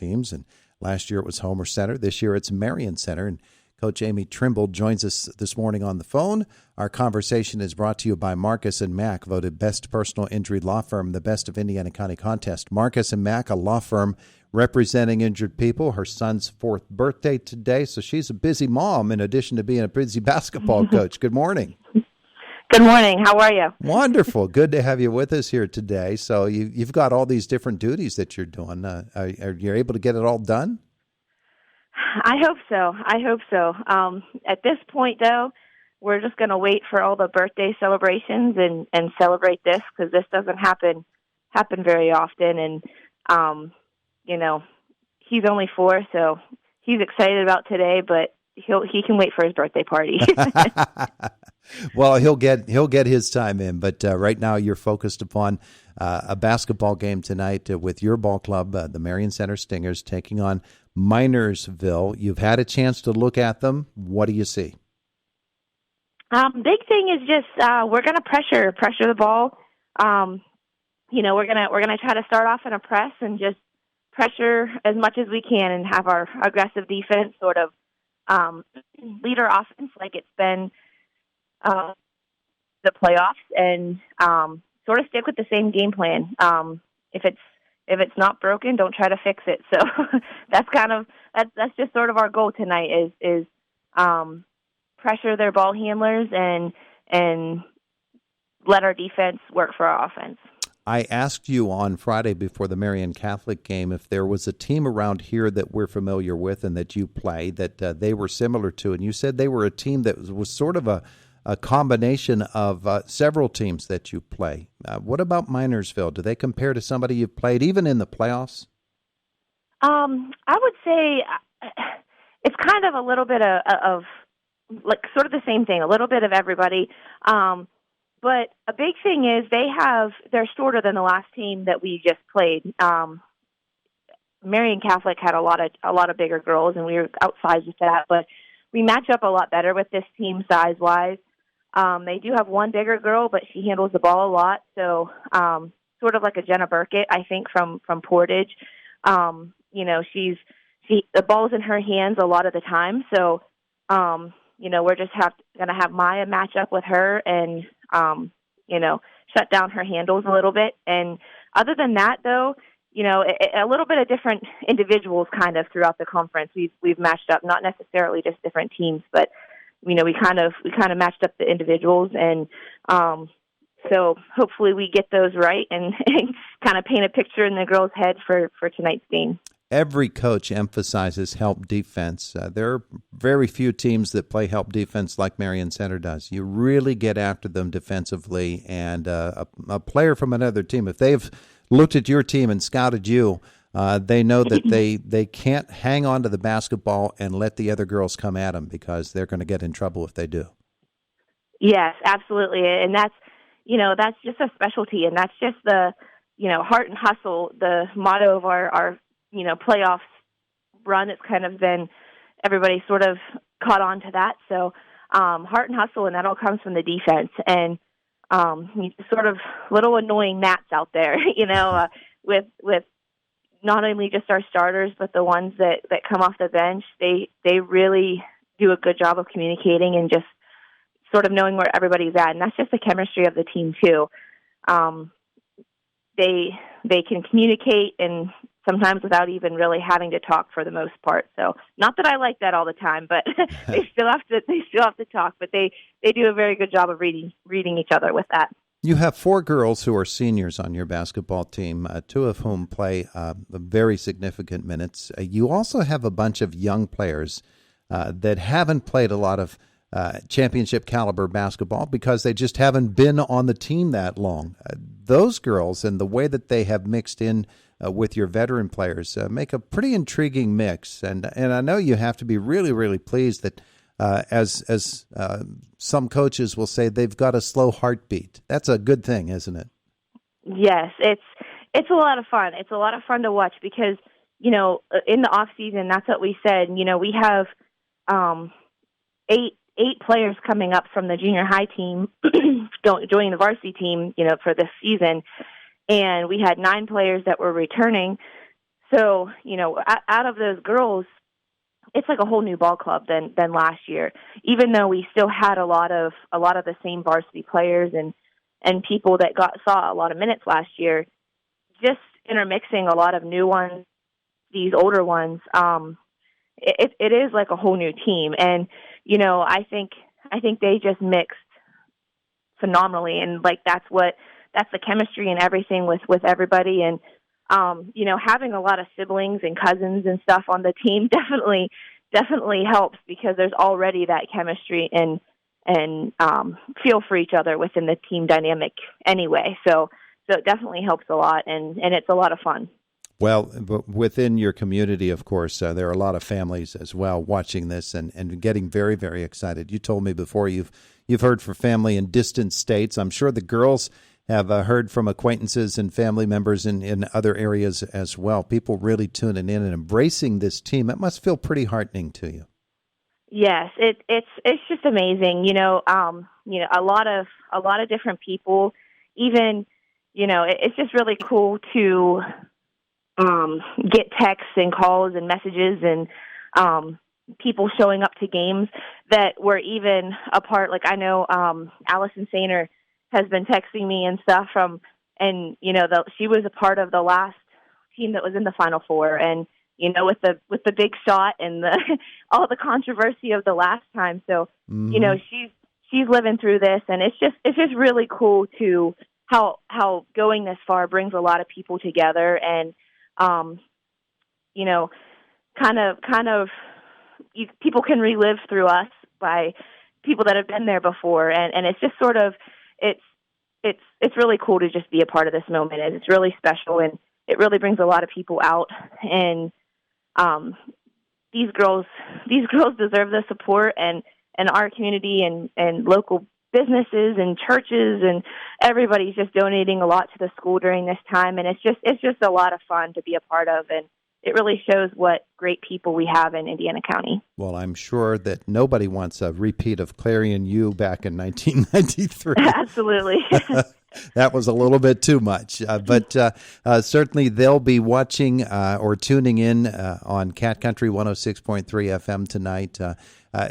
teams. And last year it was Homer Center. This year it's Marion Center. And Coach Amy Trimble joins us this morning on the phone. Our conversation is brought to you by Marcus & Mack, voted Best Personal Injury Law Firm, the Best of Indiana County Contest. Marcus & Mack, a law firm representing injured people. Her son's 4th birthday today, so she's a busy mom in addition to being a busy basketball coach. Good morning. Good morning. How are you? Wonderful. Good to have you with us here today. So you've got all these different duties that you're doing. Are you able to get it all done? I hope so. At this point, though, we're just going to wait for all the birthday celebrations and celebrate this, because this doesn't happen very often. And, he's only 4, so he's excited about today, but he can wait for his birthday party. Well, he'll get his time in, but right now you're focused upon a basketball game tonight with your ball club, the Marion Center Stingers, taking on Minersville. You've had a chance to look at them. What do you see? Big thing is just we're going to pressure the ball. We're gonna try to start off in a press and just pressure as much as we can and have our aggressive defense sort of lead our offense like it's been the playoffs, and sort of stick with the same game plan. If it's not broken, don't try to fix it. So that's just sort of our goal tonight is pressure their ball handlers and let our defense work for our offense. I asked you on Friday before the Marion Catholic game if there was a team around here that we're familiar with and that you play that they were similar to, and you said they were a team that was sort of a combination of several teams that you play. What about Minersville? Do they compare to somebody you've played even in the playoffs? I would say it's kind of a little bit of like sort of the same thing, a little bit of everybody. But a big thing is they're shorter than the last team that we just played. Marion Catholic had a lot of bigger girls, and we were outsized with that. But we match up a lot better with this team size-wise. They do have one bigger girl, but she handles the ball a lot. So sort of like a Jenna Burkett, I think, from Portage. The ball's in her hands a lot of the time. So we're just going to have Maya match up with her and shut down her handles a little bit. And other than that, though, a little bit of different individuals kind of throughout the conference. We've matched up, not necessarily just different teams, but we kind of matched up the individuals, and so hopefully we get those right and kind of paint a picture in the girls' head for tonight's game. Every coach emphasizes help defense. There are very few teams that play help defense like Marion Center does. You really get after them defensively, and a player from another team, if they've looked at your team and scouted you, they know that they can't hang on to the basketball and let the other girls come at them, because they're going to get in trouble if they do. Yes, absolutely. And that's just a specialty, and that's just the, heart and hustle, the motto of our playoffs run. It's kind of been, everybody sort of caught on to that. So heart and hustle, and that all comes from the defense. And sort of little annoying gnats out there, with not only just our starters, but the ones that come off the bench. They really do a good job of communicating and just sort of knowing where everybody's at. And that's just the chemistry of the team too. They can communicate, and sometimes without even really having to talk for the most part. So not that I like that all the time, but they still have to talk, but they do a very good job of reading each other with that. You have 4 girls who are seniors on your basketball team, 2 of whom play very significant minutes. You also have a bunch of young players that haven't played a lot of championship caliber basketball because they just haven't been on the team that long. Those girls and the way that they have mixed in with your veteran players make a pretty intriguing mix. And I know you have to be really, really pleased that as some coaches will say, they've got a slow heartbeat. That's a good thing, isn't it? Yes, it's a lot of fun. It's a lot of fun to watch because, in the off season, that's what we said. We have 8 players coming up from the junior high team joining the varsity team, for this season. And we had 9 players that were returning. So, out of those girls, it's like a whole new ball club than last year. Even though we still had a lot of the same varsity players and people that saw a lot of minutes last year, just intermixing a lot of new ones, these older ones. It is like a whole new team, and I think they just mixed phenomenally, and like that's the chemistry and everything with everybody, and having a lot of siblings and cousins and stuff on the team definitely helps, because there's already that chemistry and feel for each other within the team dynamic anyway. So it definitely helps a lot, and it's a lot of fun. Well, within your community, of course, there are a lot of families as well watching this and getting very, very excited. You told me before you've heard from family in distant states. I'm sure the girls have heard from acquaintances and family members in other areas as well. People really tuning in and embracing this team. It must feel pretty heartening to you. Yes, it's just amazing. A lot of different people. Even it's just really cool to get texts and calls and messages and people showing up to games that were even a part. Like I know Allison Sainer has been texting me and stuff she was a part of the last team that was in the Final Four, and with the big shot and all the controversy of the last time. So she's living through this, and it's just really cool to how going this far brings a lot of people together, and people can relive through us by people that have been there before, and it's just sort of it's really cool to just be a part of this moment, and it's really special, and it really brings a lot of people out, and these girls deserve the support, and our community and local businesses and churches and everybody's just donating a lot to the school during this time, and it's just a lot of fun to be a part of, and it really shows what great people we have in Indiana County. Well, I'm sure that nobody wants a repeat of Clarion U back in 1993. Absolutely. That was a little bit too much, but certainly they'll be watching or tuning in on Cat Country 106.3 FM tonight.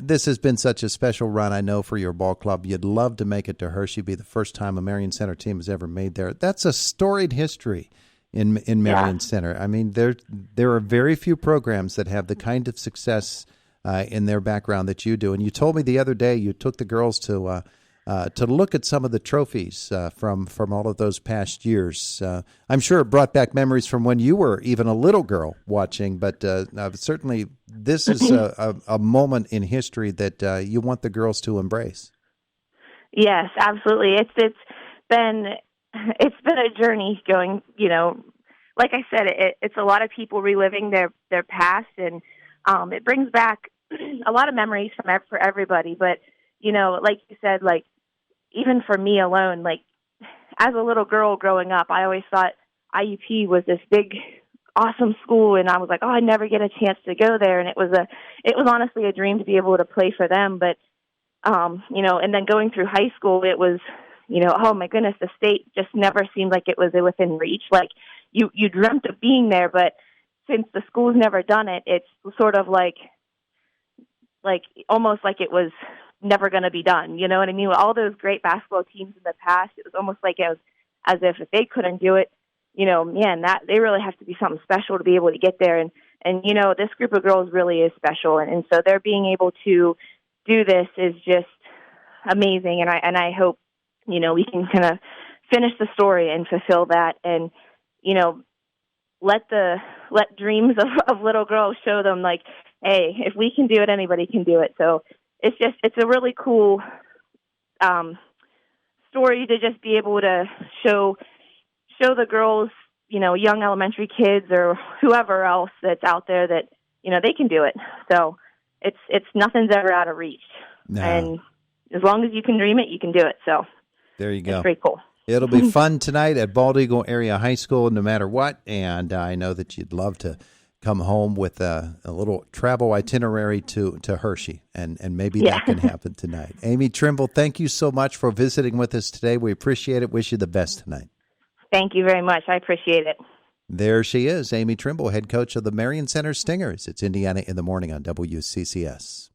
This has been such a special run, I know, for your ball club. You'd love to make it to Hershey, be the first time a Marion Center team has ever made there. That's a storied history in Marion Center. I mean, there are very few programs that have the kind of success in their background that you do. And you told me the other day you took the girls to look at some of the trophies from all of those past years. I'm sure it brought back memories from when you were even a little girl watching, but certainly this is a moment in history that you want the girls to embrace. Yes, absolutely. It's been a journey going, like I said, it's a lot of people reliving their past, and it brings back a lot of memories for everybody. But, like you said, like even for me alone, like as a little girl growing up, I always thought IUP was this big, awesome school, and I was like, oh, I never get a chance to go there. And it was honestly a dream to be able to play for them. But, and then going through high school, it was, oh my goodness, the state just never seemed like it was within reach. Like you dreamt of being there, but since the school's never done it, it's sort of like almost like it was never going to be done. You know what I mean? With all those great basketball teams in the past, it was almost like it was as if they couldn't do it, man, that they really have to be something special to be able to get there. And this group of girls really is special. And so they're being able to do this is just amazing. And I hope, we can kind of finish the story and fulfill that, and, let dreams of little girls show them like, hey, if we can do it, anybody can do it. So it's a really cool story to just be able to show the girls, young elementary kids or whoever else that's out there that, they can do it. So it's nothing's ever out of reach. No. And as long as you can dream it, you can do it. So there you go. It's pretty cool. It'll be fun tonight at Bald Eagle Area High School, no matter what. And I know that you'd love to come home with a little travel itinerary to Hershey, and maybe that can happen tonight. Amy Trimble, thank you so much for visiting with us today. We appreciate it. Wish you the best tonight. Thank you very much. I appreciate it. There she is, Amy Trimble, head coach of the Marion Center Stingers. It's Indiana in the Morning on WCCS.